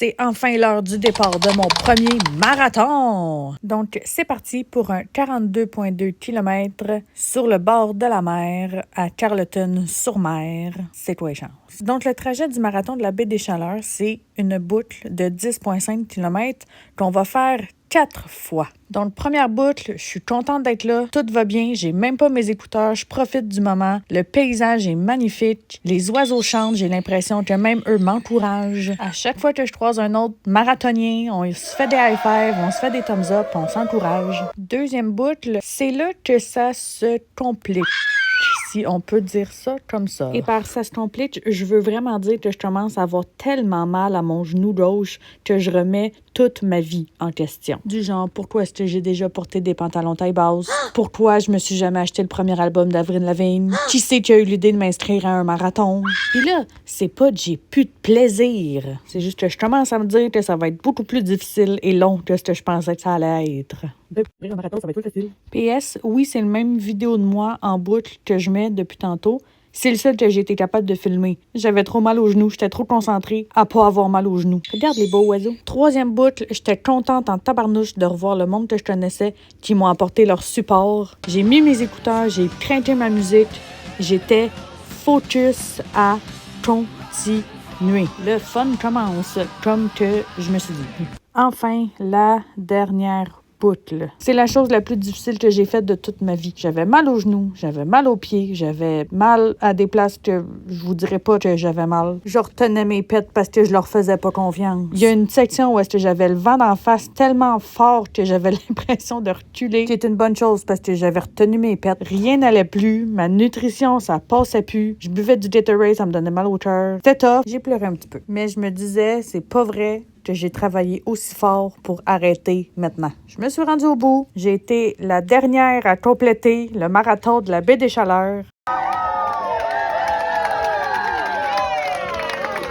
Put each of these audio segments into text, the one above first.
C'est enfin l'heure du départ de mon premier marathon. Donc, c'est parti pour un 42,2 km sur le bord de la mer à Carleton-sur-Mer. C'est quoi les chances? Donc, le trajet du marathon de la baie des Chaleurs, c'est une boucle de 10,5 km qu'on va faire 4 fois. Donc, première boucle, je suis contente d'être là. Tout va bien. J'ai même pas mes écouteurs. Je profite du moment. Le paysage est magnifique. Les oiseaux chantent. J'ai l'impression que même eux m'encouragent. À chaque fois que je croise un autre marathonien, on se fait des high-fives, on se fait des thumbs-up, on s'encourage. Deuxième boucle, c'est là que ça se complique. Si on peut dire ça comme ça. Et par ça se complique, je veux vraiment dire que je commence à avoir tellement mal à mon genou gauche que je remets toute ma vie en question. Du genre, pourquoi est-ce que j'ai déjà porté des pantalons taille basse? Pourquoi je me suis jamais acheté le premier album d'Avril Lavigne? Qui c'est qui a eu l'idée de m'inscrire à un marathon? Puis là, c'est pas que j'ai plus de plaisir. C'est juste que je commence à me dire que ça va être beaucoup plus difficile et long que ce que je pensais que ça allait être. Un marathon, ça va être tout facile. PS, oui, c'est le même vidéo de moi en boucle que je mets depuis tantôt. C'est le seul que j'ai été capable de filmer. J'avais trop mal aux genoux, j'étais trop concentrée à pas avoir mal aux genoux. Regarde les beaux oiseaux. Troisième boucle, j'étais contente en tabarnouche de revoir le monde que je connaissais qui m'ont apporté leur support. J'ai mis mes écouteurs, j'ai craqué ma musique. J'étais focus à continuer. Le fun commence, comme que je me suis dit. Enfin, la dernière boucle. C'est la chose la plus difficile que j'ai faite de toute ma vie. J'avais mal aux genoux, j'avais mal aux pieds, j'avais mal à des places que je vous dirais pas que j'avais mal. Je retenais mes pets parce que je leur faisais pas confiance. Il y a une section où est-ce que j'avais le vent d'en face tellement fort que j'avais l'impression de reculer. C'est une bonne chose parce que j'avais retenu mes pets. Rien n'allait plus, ma nutrition, ça passait plus. Je buvais du Gatorade, ça me donnait mal au cœur. C'était tough. J'ai pleuré un petit peu. Mais je me disais, c'est pas vrai que j'ai travaillé aussi fort pour arrêter maintenant. Je me suis rendue au bout. J'ai été la dernière à compléter le marathon de la baie des Chaleurs.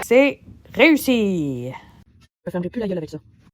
C'est réussi! Je me fermerai plus la gueule avec ça.